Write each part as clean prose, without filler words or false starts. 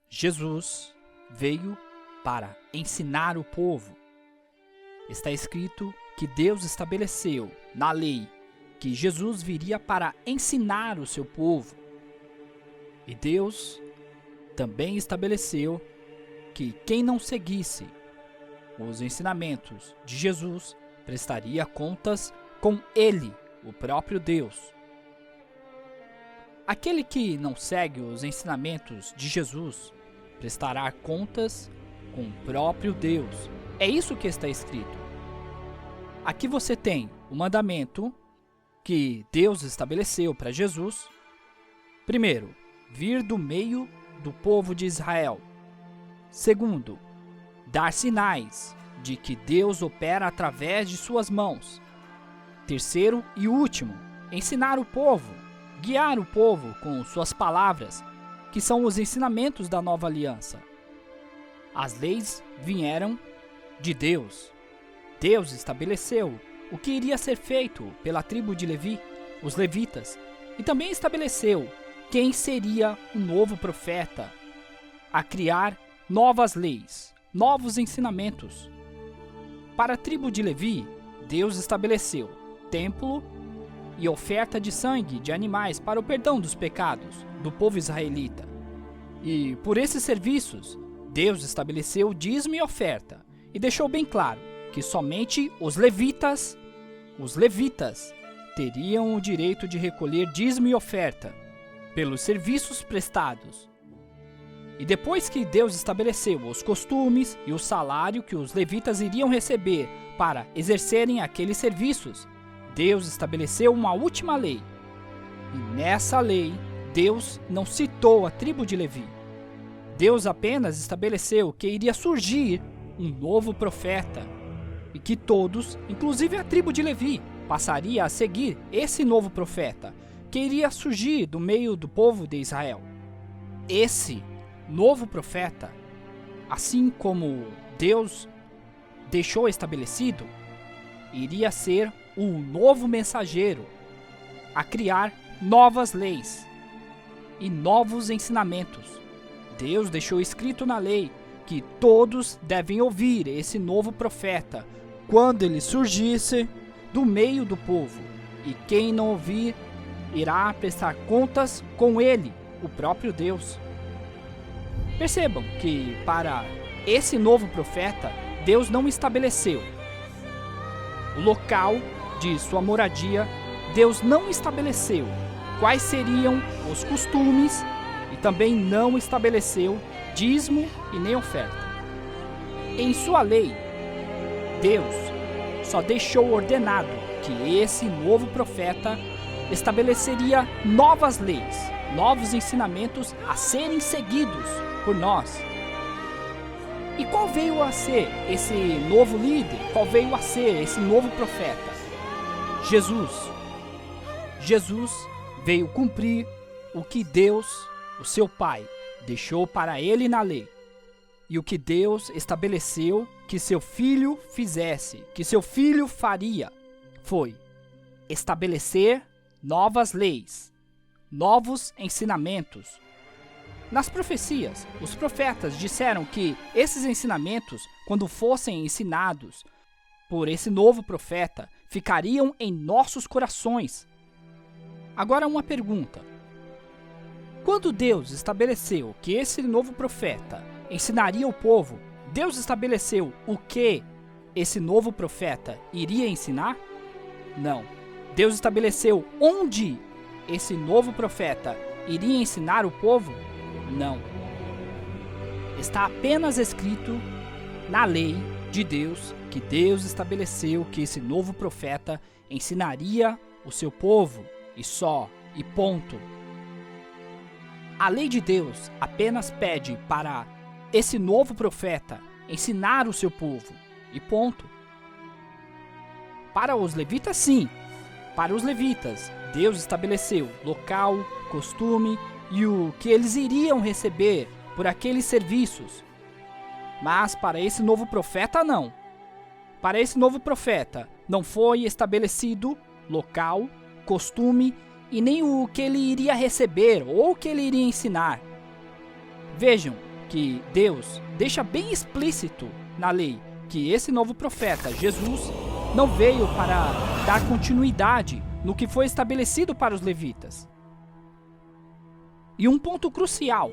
Jesus veio para ensinar o povo. Está escrito que Deus estabeleceu na lei que Jesus viria para ensinar o seu povo. E Deus também estabeleceu que quem não seguisse os ensinamentos de Jesus prestaria contas com Ele, o próprio Deus. Aquele que não segue os ensinamentos de Jesus prestará contas com o próprio Deus. É isso que está escrito. Aqui você tem o mandamento que Deus estabeleceu para Jesus. Primeiro, vir do meio do povo de Israel. Segundo, dar sinais de que Deus opera através de suas mãos. Terceiro e último, ensinar o povo, guiar o povo com suas palavras, que são os ensinamentos da nova aliança. As leis vieram de Deus. Deus estabeleceu o que iria ser feito pela tribo de Levi, os levitas, e também estabeleceu quem seria o novo profeta a criar novas leis, novos ensinamentos. Para a tribo de Levi, Deus estabeleceu templo e oferta de sangue de animais para o perdão dos pecados do povo israelita. E por esses serviços, Deus estabeleceu dízimo e oferta e deixou bem claro que somente os levitas teriam o direito de recolher dízimo e oferta pelos serviços prestados. E depois que Deus estabeleceu os costumes e o salário que os levitas iriam receber para exercerem aqueles serviços, Deus estabeleceu uma última lei. E nessa lei, Deus não citou a tribo de Levi. Deus apenas estabeleceu que iria surgir um novo profeta e que todos, inclusive a tribo de Levi, passaria a seguir esse novo profeta que iria surgir do meio do povo de Israel. Esse novo profeta, assim como Deus deixou estabelecido, iria ser um novo mensageiro a criar novas leis e novos ensinamentos. Deus deixou escrito na lei que todos devem ouvir esse novo profeta quando ele surgisse do meio do povo, e quem não ouvir irá prestar contas com ele, o próprio Deus. Percebam que para esse novo profeta, Deus não estabeleceu o local de sua moradia, Deus não estabeleceu quais seriam os costumes e também não estabeleceu dízimo e nem oferta. Em sua lei, Deus só deixou ordenado que esse novo profeta estabeleceria novas leis, novos ensinamentos a serem seguidos por nós. E qual veio a ser esse novo líder? Qual veio a ser esse novo profeta? Jesus. Jesus veio cumprir o que Deus, o seu Pai, deixou para ele na lei. E o que Deus estabeleceu que seu filho fizesse, que seu filho faria, foi estabelecer novas leis, novos ensinamentos. Nas profecias, os profetas disseram que esses ensinamentos, quando fossem ensinados por esse novo profeta, ficariam em nossos corações. Agora uma pergunta. Quando Deus estabeleceu que esse novo profeta ensinaria o povo, Deus estabeleceu o que esse novo profeta iria ensinar? Não. Deus estabeleceu onde esse novo profeta iria ensinar o povo? Não. Está apenas escrito na lei de Deus que Deus estabeleceu que esse novo profeta ensinaria o seu povo, e só, e ponto. A lei de Deus apenas pede para esse novo profeta ensinar o seu povo, e ponto. Para os levitas, sim. Para os levitas, Deus estabeleceu local, costume e o que eles iriam receber por aqueles serviços. Mas para esse novo profeta, não. Para esse novo profeta, não foi estabelecido local, costume e nem o que ele iria receber ou o que ele iria ensinar. Vejam que Deus deixa bem explícito na lei que esse novo profeta, Jesus, não veio para dar continuidade no que foi estabelecido para os levitas. E um ponto crucial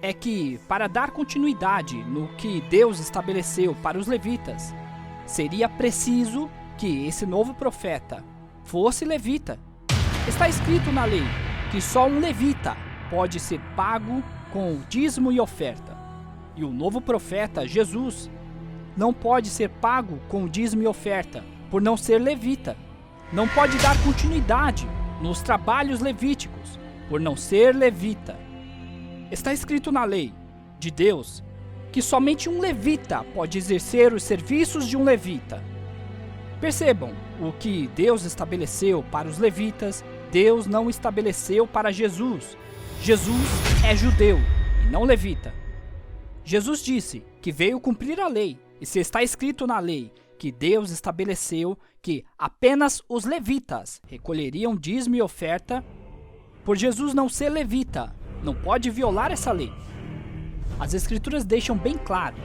é que, para dar continuidade no que Deus estabeleceu para os levitas, seria preciso que esse novo profeta fosse levita. Está escrito na lei que só um levita pode ser pago com dízimo e oferta. E o novo profeta, Jesus, não pode ser pago com dízimo e oferta, por não ser levita. Não pode dar continuidade nos trabalhos levíticos, por não ser levita. Está escrito na lei de Deus que somente um levita pode exercer os serviços de um levita. Percebam, o que Deus estabeleceu para os levitas, Deus não estabeleceu para Jesus. Jesus é judeu e não levita. Jesus disse que veio cumprir a lei, e se está escrito na lei que Deus estabeleceu que apenas os levitas recolheriam dízimo e oferta, por Jesus não ser levita, não pode violar essa lei. As Escrituras deixam bem claro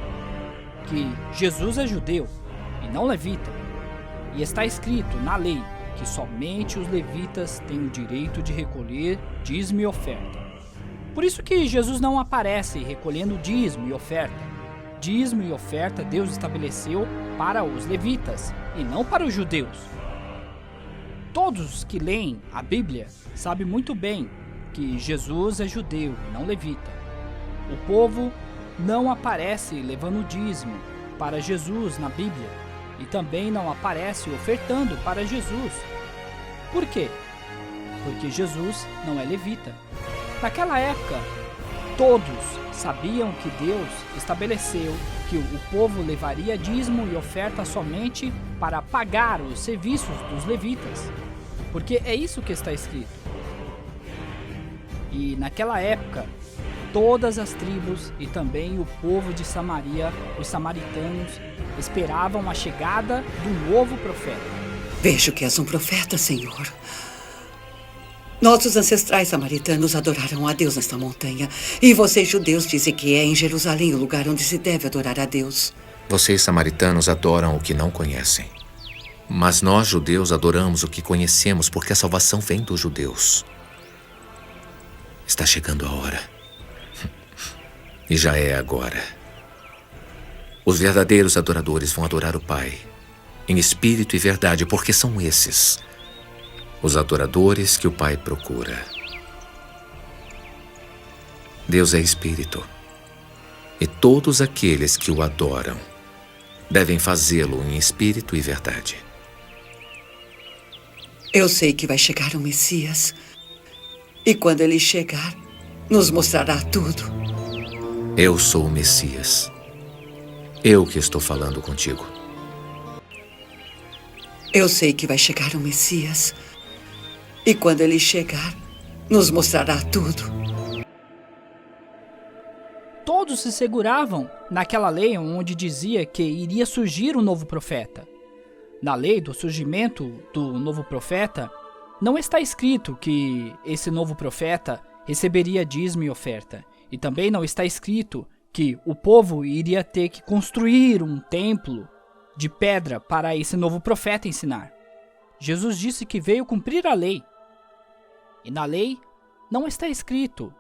que Jesus é judeu e não levita, e está escrito na lei que somente os levitas têm o direito de recolher dízimo e oferta. Por isso que Jesus não aparece recolhendo dízimo e oferta. Dízimo e oferta Deus estabeleceu para os levitas e não para os judeus. Todos que leem a Bíblia sabem muito bem que Jesus é judeu e não levita. O povo não aparece levando dízimo para Jesus na Bíblia e também não aparece ofertando para Jesus. Por quê? Porque Jesus não é levita. Naquela época, todos sabiam que Deus estabeleceu que o povo levaria dízimo e oferta somente para pagar os serviços dos levitas, porque é isso que está escrito. E naquela época, todas as tribos e também o povo de Samaria, os samaritanos, esperavam a chegada do novo profeta. Vejo que és um profeta, Senhor. Nossos ancestrais samaritanos adoraram a Deus nesta montanha. E vocês, judeus, dizem que é em Jerusalém o lugar onde se deve adorar a Deus. Vocês, samaritanos, adoram o que não conhecem. Mas nós, judeus, adoramos o que conhecemos, porque a salvação vem dos judeus. Está chegando a hora. E já é agora. Os verdadeiros adoradores vão adorar o Pai, em espírito e verdade, porque são esses os adoradores que o Pai procura. Deus é espírito, e todos aqueles que o adoram devem fazê-lo em espírito e verdade. Eu sei que vai chegar o Messias, e quando ele chegar, nos mostrará tudo. Eu sou o Messias. Eu que estou falando contigo. Eu sei que vai chegar o Messias, e quando ele chegar, nos mostrará tudo. Todos se seguravam naquela lei onde dizia que iria surgir um novo profeta. Na lei do surgimento do novo profeta, não está escrito que esse novo profeta receberia dízimo e oferta. E também não está escrito que o povo iria ter que construir um templo de pedra para esse novo profeta ensinar. Jesus disse que veio cumprir a lei. E na lei não está escrito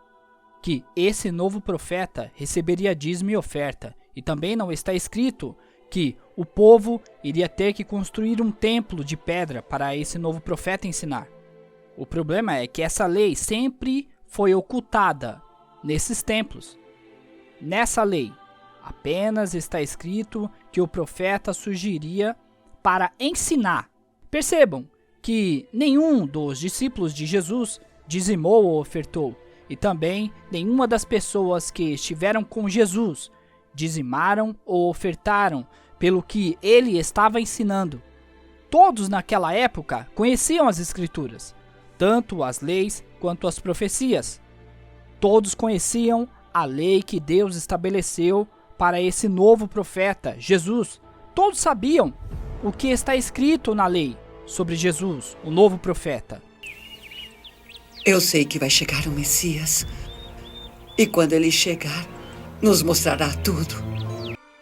que esse novo profeta receberia dízimo e oferta. E também não está escrito que o povo iria ter que construir um templo de pedra para esse novo profeta ensinar. O problema é que essa lei sempre foi ocultada nesses templos. Nessa lei, apenas está escrito que o profeta surgiria para ensinar. Percebam que nenhum dos discípulos de Jesus dizimou ou ofertou, e também nenhuma das pessoas que estiveram com Jesus dizimaram ou ofertaram pelo que ele estava ensinando. Todos naquela época conheciam as Escrituras, tanto as leis quanto as profecias. Todos conheciam a lei que Deus estabeleceu para esse novo profeta, Jesus. Todos sabiam o que está escrito na lei sobre Jesus, o novo profeta. Eu sei que vai chegar o Messias, e quando ele chegar, nos mostrará tudo.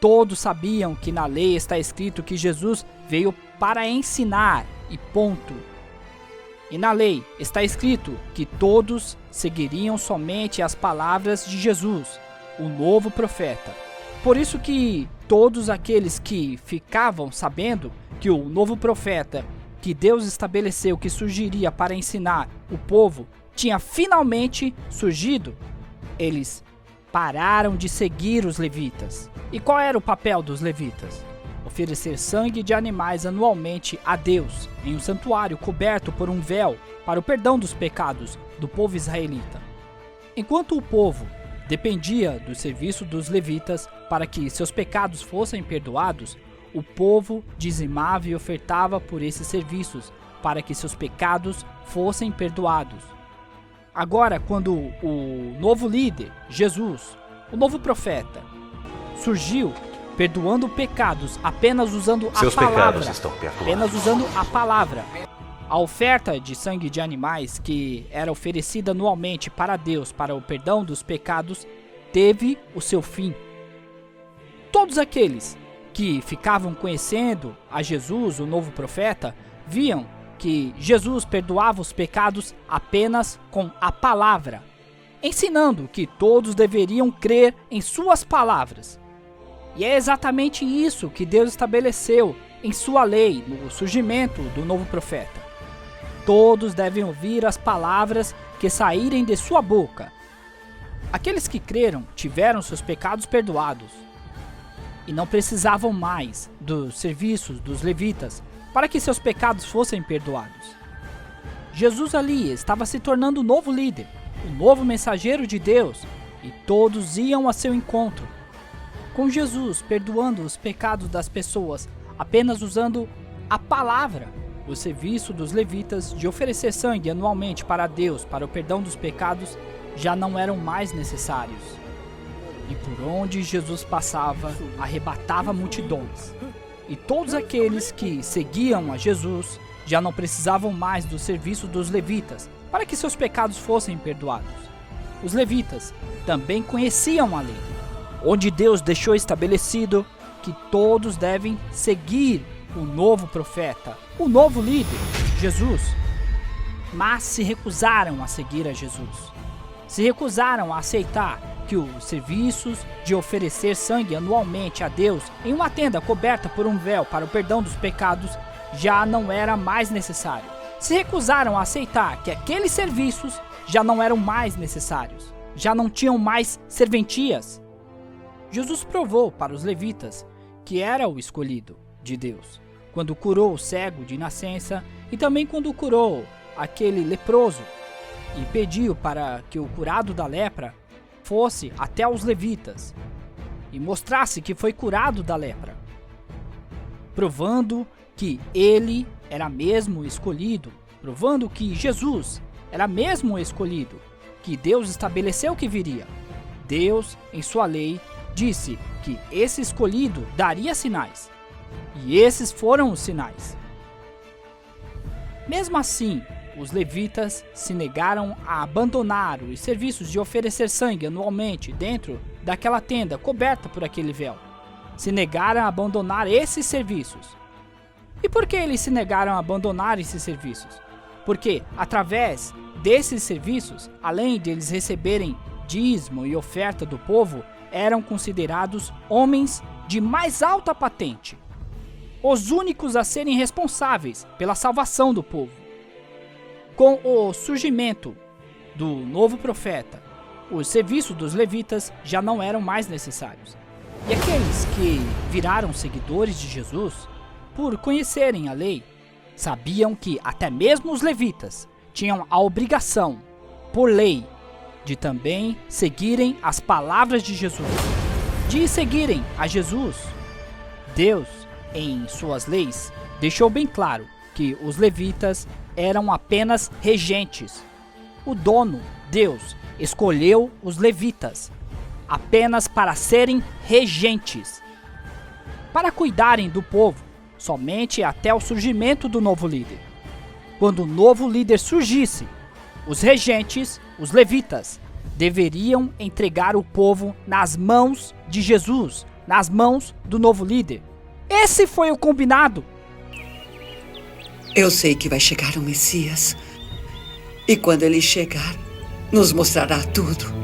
Todos sabiam que na lei está escrito que Jesus veio para ensinar e ponto. E na lei está escrito que todos seguiriam somente as palavras de Jesus, o novo profeta. Por isso que todos aqueles que ficavam sabendo que o novo profeta que Deus estabeleceu que surgiria para ensinar o povo tinha finalmente surgido, eles pararam de seguir os levitas. E qual era o papel dos levitas? Oferecer sangue de animais anualmente a Deus em um santuário coberto por um véu para o perdão dos pecados do povo israelita. Enquanto o povo dependia do serviço dos levitas para que seus pecados fossem perdoados, o povo dizimava e ofertava por esses serviços para que seus pecados fossem perdoados. Agora, quando o novo líder, Jesus, o novo profeta, surgiu perdoando pecados apenas usando Seus a palavra, pecados estão perdoados. apenas usando a palavra. A oferta de sangue de animais que era oferecida anualmente para Deus para o perdão dos pecados teve o seu fim. Todos aqueles que ficavam conhecendo a Jesus, o novo profeta, viam que Jesus perdoava os pecados apenas com a palavra, ensinando que todos deveriam crer em suas palavras. E é exatamente isso que Deus estabeleceu em sua lei, no surgimento do novo profeta. Todos devem ouvir as palavras que saírem de sua boca. Aqueles que creram tiveram seus pecados perdoados e não precisavam mais dos serviços dos levitas para que seus pecados fossem perdoados. Jesus ali estava se tornando o novo líder, o novo mensageiro de Deus, e todos iam a seu encontro. Com Jesus perdoando os pecados das pessoas apenas usando a palavra, o serviço dos levitas de oferecer sangue anualmente para Deus para o perdão dos pecados já não eram mais necessários. E por onde Jesus passava, arrebatava multidões. E todos aqueles que seguiam a Jesus já não precisavam mais do serviço dos levitas para que seus pecados fossem perdoados. Os levitas também conheciam a lei, onde Deus deixou estabelecido que todos devem seguir o novo profeta, o novo líder, Jesus. Mas se recusaram a seguir a Jesus. Se recusaram a aceitar que os serviços de oferecer sangue anualmente a Deus em uma tenda coberta por um véu para o perdão dos pecados já não era mais necessário. Se recusaram a aceitar que aqueles serviços já não eram mais necessários, já não tinham mais serventias. Jesus provou para os levitas que era o escolhido de Deus, quando curou o cego de nascença e também quando curou aquele leproso e pediu para que o curado da lepra fosse até os levitas e mostrasse que foi curado da lepra, provando que ele era mesmo escolhido, provando que Jesus era mesmo escolhido, que Deus estabeleceu que viria. Deus, em sua lei, disse que esse escolhido daria sinais, e esses foram os sinais. Mesmo assim, os levitas se negaram a abandonar os serviços de oferecer sangue anualmente dentro daquela tenda coberta por aquele véu. Se negaram a abandonar esses serviços. E por que eles se negaram a abandonar esses serviços? Porque através desses serviços, além de eles receberem dízimo e oferta do povo, eram considerados homens de mais alta patente, os únicos a serem responsáveis pela salvação do povo. Com o surgimento do novo profeta, os serviços dos levitas já não eram mais necessários. E aqueles que viraram seguidores de Jesus, por conhecerem a lei, sabiam que até mesmo os levitas tinham a obrigação, por lei, de também seguirem as palavras de Jesus, de seguirem a Jesus. Deus, em suas leis, deixou bem claro que os levitas eram apenas regentes. O dono, Deus, escolheu os levitas apenas para serem regentes, para cuidarem do povo, somente até o surgimento do novo líder. Quando o novo líder surgisse, os regentes, os levitas, deveriam entregar o povo nas mãos de Jesus, nas mãos do novo líder. Esse foi o combinado. Eu sei que vai chegar o Messias. E quando ele chegar, nos mostrará tudo.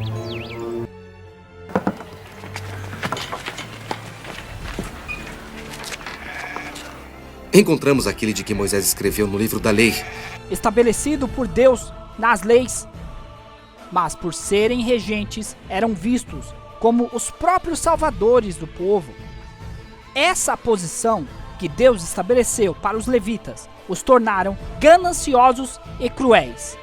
Encontramos aquele de que Moisés escreveu no livro da lei. Estabelecido por Deus nas leis. Mas por serem regentes, eram vistos como os próprios salvadores do povo. Essa posição que Deus estabeleceu para os levitas os tornaram gananciosos e cruéis.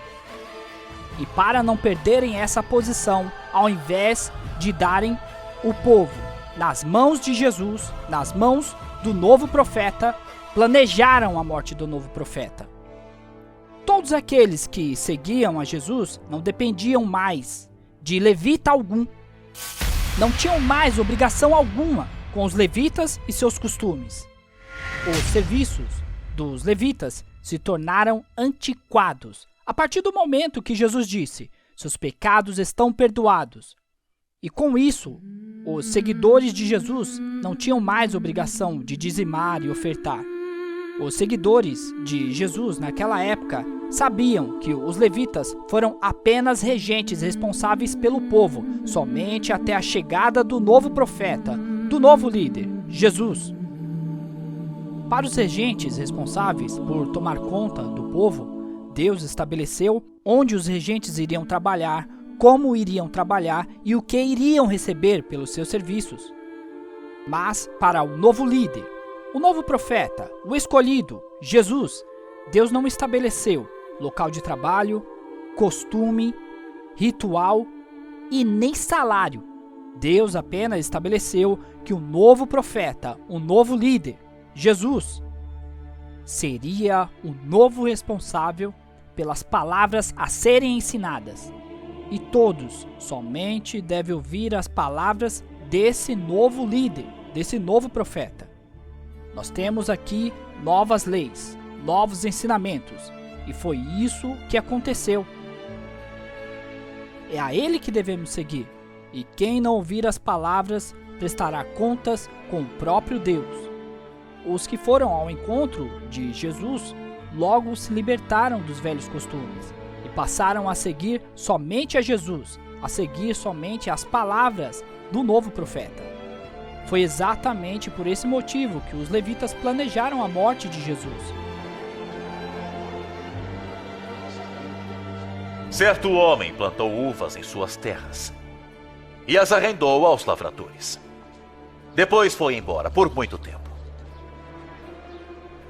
E para não perderem essa posição, ao invés de darem o povo nas mãos de Jesus, nas mãos do novo profeta, planejaram a morte do novo profeta. Todos aqueles que seguiam a Jesus não dependiam mais de levita algum. Não tinham mais obrigação alguma com os levitas e seus costumes. Os serviços dos levitas se tornaram antiquados a partir do momento que Jesus disse: seus pecados estão perdoados. E com isso, os seguidores de Jesus não tinham mais obrigação de dizimar e ofertar. Os seguidores de Jesus naquela época sabiam que os levitas foram apenas regentes responsáveis pelo povo, somente até a chegada do novo profeta, do novo líder, Jesus. Para os regentes responsáveis por tomar conta do povo, Deus estabeleceu onde os regentes iriam trabalhar, como iriam trabalhar e o que iriam receber pelos seus serviços. Mas para o novo líder, o novo profeta, o escolhido, Jesus, Deus não estabeleceu local de trabalho, costume, ritual e nem salário. Deus apenas estabeleceu que o novo profeta, o novo líder, Jesus, seria o novo responsável pelas palavras a serem ensinadas. E todos somente devem ouvir as palavras desse novo líder, desse novo profeta. Nós temos aqui novas leis, novos ensinamentos, e foi isso que aconteceu. É a ele que devemos seguir, e quem não ouvir as palavras prestará contas com o próprio Deus. Os que foram ao encontro de Jesus logo se libertaram dos velhos costumes e passaram a seguir somente a Jesus, a seguir somente as palavras do novo profeta. Foi exatamente por esse motivo que os levitas planejaram a morte de Jesus. Certo homem plantou uvas em suas terras e as arrendou aos lavradores. Depois foi embora por muito tempo.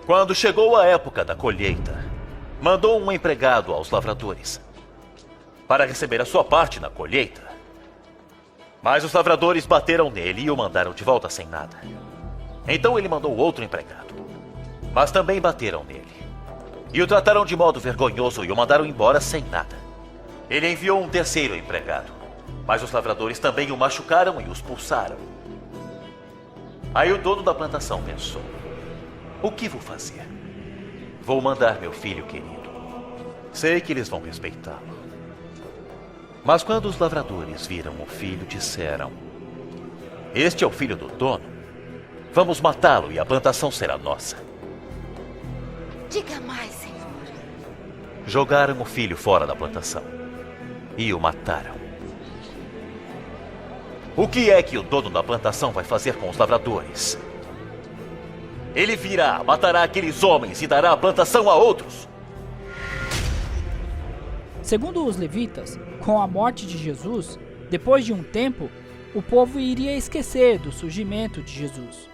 Quando chegou a época da colheita, mandou um empregado aos lavradores para receber a sua parte na colheita. Mas os lavradores bateram nele e o mandaram de volta sem nada. Então ele mandou outro empregado, mas também bateram nele e o trataram de modo vergonhoso e o mandaram embora sem nada. Ele enviou um terceiro empregado, mas os lavradores também o machucaram e o expulsaram. Aí o dono da plantação pensou: o que vou fazer? Vou mandar meu filho querido. Sei que eles vão respeitá-lo. Mas quando os lavradores viram o filho, disseram: este é o filho do dono. Vamos matá-lo e a plantação será nossa. Diga mais, Senhor. Jogaram o filho fora da plantação e o mataram. O que é que o dono da plantação vai fazer com os lavradores? Ele virá, matará aqueles homens e dará a plantação a outros. Segundo os levitas, com a morte de Jesus, depois de um tempo, o povo iria esquecer do surgimento de Jesus.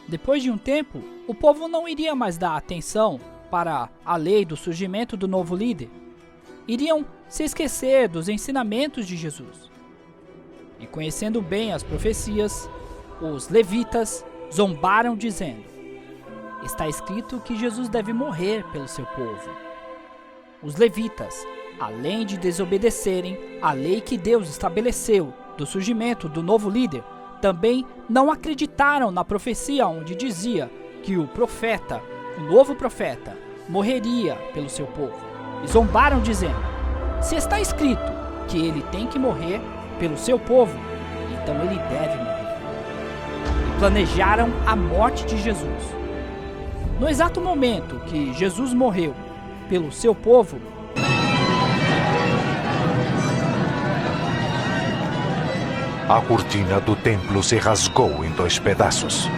Depois de um tempo, o povo não iria mais dar atenção para a lei do surgimento do novo líder. Iriam se esquecer dos ensinamentos de Jesus. E conhecendo bem as profecias, os levitas zombaram dizendo: está escrito que Jesus deve morrer pelo seu povo. Os levitas, além de desobedecerem a lei que Deus estabeleceu do surgimento do novo líder, também não acreditaram na profecia onde dizia que o profeta, o novo profeta, morreria pelo seu povo. E zombaram dizendo: se está escrito que ele tem que morrer pelo seu povo, então ele deve morrer. E planejaram a morte de Jesus. No exato momento que Jesus morreu pelo seu povo, a cortina do templo se rasgou em 2 pedaços.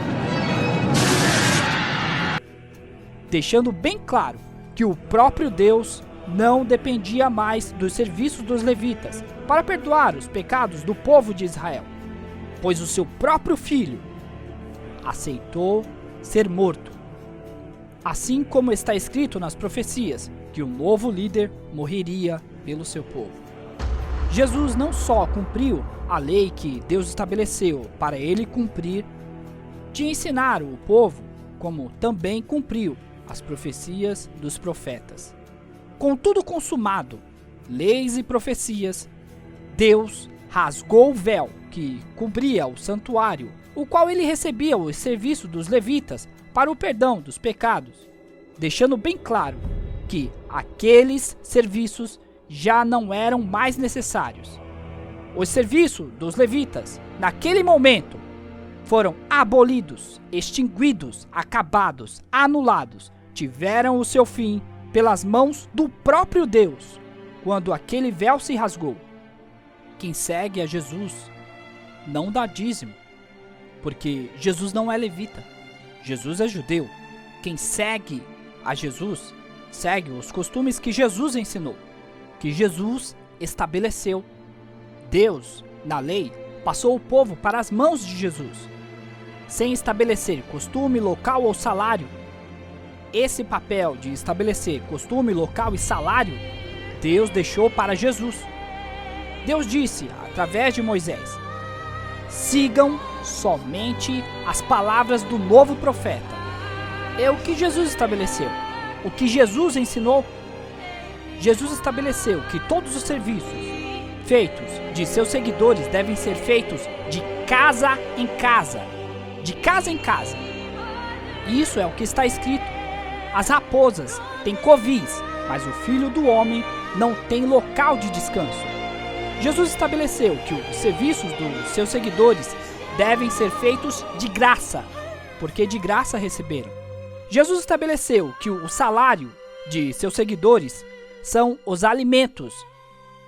deixando bem claro que o próprio Deus não dependia mais dos serviços dos levitas para perdoar os pecados do povo de Israel, pois o seu próprio filho aceitou ser morto. Assim como está escrito nas profecias que um novo líder morreria pelo seu povo. Jesus não só cumpriu a lei que Deus estabeleceu para ele cumprir, de ensinar o povo, como também cumpriu as profecias dos profetas. Com tudo consumado, leis e profecias, Deus rasgou o véu que cobria o santuário, o qual ele recebia os serviços dos levitas para o perdão dos pecados, deixando bem claro que aqueles serviços já não eram mais necessários. Os serviços dos levitas, naquele momento, foram abolidos, extinguidos, acabados, anulados, tiveram o seu fim pelas mãos do próprio Deus, quando aquele véu se rasgou. Quem segue a Jesus não dá dízimo, porque Jesus não é levita, Jesus é judeu. Quem segue a Jesus, segue os costumes que Jesus ensinou, que Jesus estabeleceu. Deus, na lei, passou o povo para as mãos de Jesus, sem estabelecer costume, local ou salário. Esse papel de estabelecer costume, local e salário, Deus deixou para Jesus. Deus disse, através de Moisés, sigam somente as palavras do novo profeta. É o que Jesus estabeleceu, o que Jesus ensinou. Jesus estabeleceu que todos os serviços feitos de seus seguidores devem ser feitos de casa em casa. De casa em casa. Isso é o que está escrito. As raposas têm covis, mas o Filho do Homem não tem local de descanso. Jesus estabeleceu que os serviços dos seus seguidores devem ser feitos de graça, porque de graça receberam. Jesus estabeleceu que o salário de seus seguidores são os alimentos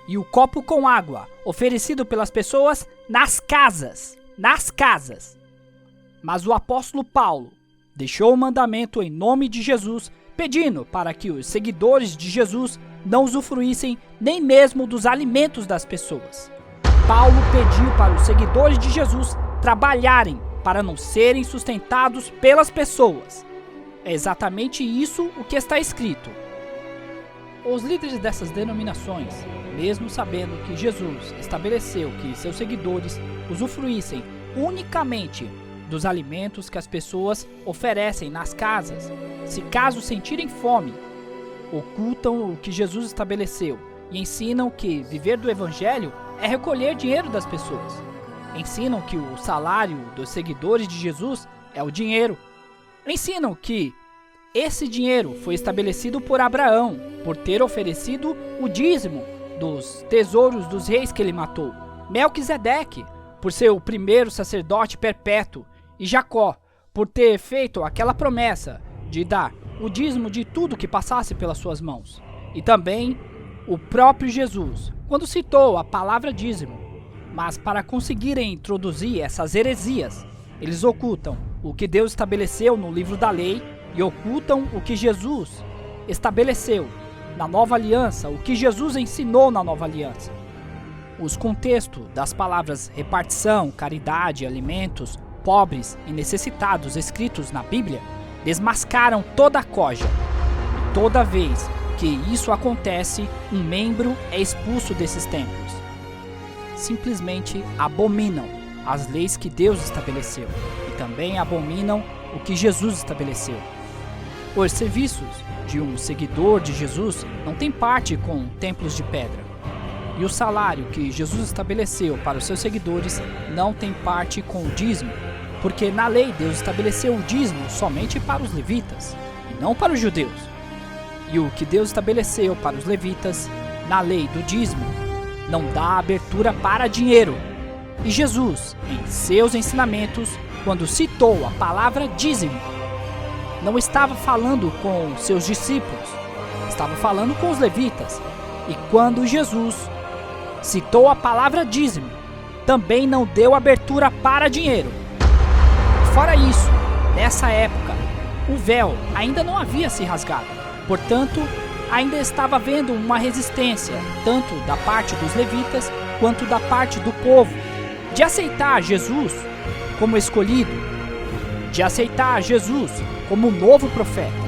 e o copo com água oferecido pelas pessoas nas casas. Nas casas. Mas o apóstolo Paulo deixou o mandamento em nome de Jesus, pedindo para que os seguidores de Jesus não usufruíssem nem mesmo dos alimentos das pessoas. Paulo pediu para os seguidores de Jesus trabalharem para não serem sustentados pelas pessoas. É exatamente isso o que está escrito. Os líderes dessas denominações, mesmo sabendo que Jesus estabeleceu que seus seguidores usufruíssem unicamente dos alimentos que as pessoas oferecem nas casas, se caso sentirem fome, ocultam o que Jesus estabeleceu e ensinam que viver do evangelho é recolher dinheiro das pessoas. Ensinam que o salário dos seguidores de Jesus é o dinheiro. Ensinam que esse dinheiro foi estabelecido por Abraão, por ter oferecido o dízimo dos tesouros dos reis que ele matou. Melquisedeque, por ser o primeiro sacerdote perpétuo. E Jacó, por ter feito aquela promessa de dar o dízimo de tudo que passasse pelas suas mãos. E também o próprio Jesus, quando citou a palavra dízimo. Mas para conseguirem introduzir essas heresias, eles ocultam o que Deus estabeleceu no livro da lei e ocultam o que Jesus estabeleceu na nova aliança, o que Jesus ensinou na nova aliança. Os contextos das palavras repartição, caridade, alimentos, pobres e necessitados escritos na Bíblia desmascaram toda a coja. Toda vez que isso acontece, um membro é expulso desses templos. Simplesmente abominam as leis que Deus estabeleceu e também abominam o que Jesus estabeleceu. Os serviços de um seguidor de Jesus não tem parte com templos de pedra. E o salário que Jesus estabeleceu para os seus seguidores não tem parte com o dízimo, porque na lei Deus estabeleceu o dízimo somente para os levitas e não para os judeus. E o que Deus estabeleceu para os levitas na lei do dízimo não dá abertura para dinheiro. E Jesus, em seus ensinamentos, quando citou a palavra dízimo, não estava falando com seus discípulos, estava falando com os levitas. E quando Jesus citou a palavra dízimo, também não deu abertura para dinheiro. Fora isso, nessa época, o véu ainda não havia se rasgado. Portanto, ainda estava havendo uma resistência, tanto da parte dos levitas quanto da parte do povo, de aceitar Jesus como escolhido, de aceitar Jesus como novo profeta.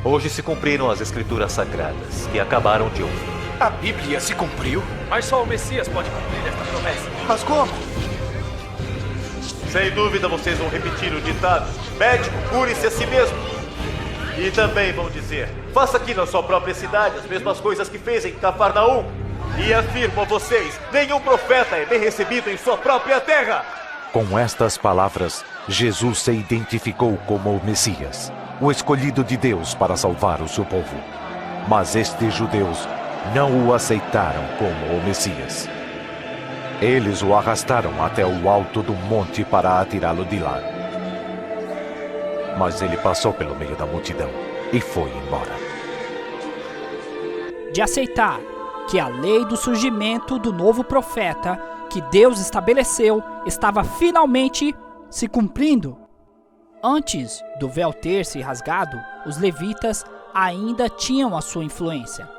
Hoje se cumpriram as escrituras sagradas que acabaram de ouvir. A Bíblia se cumpriu? Mas só o Messias pode cumprir esta promessa. Mas como? Sem dúvida vocês vão repetir o ditado: médico, cure-se a si mesmo. E também vão dizer: faça aqui na sua própria cidade as mesmas coisas que fez em Cafarnaum. E afirmo a vocês: nenhum profeta é bem recebido em sua própria terra. Com estas palavras, Jesus se identificou como o Messias, o escolhido de Deus para salvar o seu povo. Mas estes judeus não o aceitaram como o Messias. Eles o arrastaram até o alto do monte para atirá-lo de lá. Mas ele passou pelo meio da multidão e foi embora. De aceitar que a lei do surgimento do novo profeta que Deus estabeleceu estava finalmente se cumprindo. Antes do véu ter se rasgado, os levitas ainda tinham a sua influência.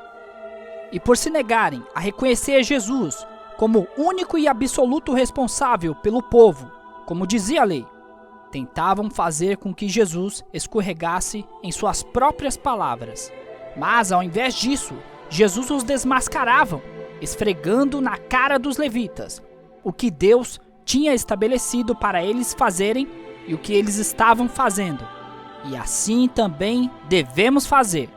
E por se negarem a reconhecer Jesus como único e absoluto responsável pelo povo, como dizia a lei, tentavam fazer com que Jesus escorregasse em suas próprias palavras. Mas, ao invés disso, Jesus os desmascarava, esfregando na cara dos levitas o que Deus tinha estabelecido para eles fazerem e o que eles estavam fazendo. E assim também devemos fazer.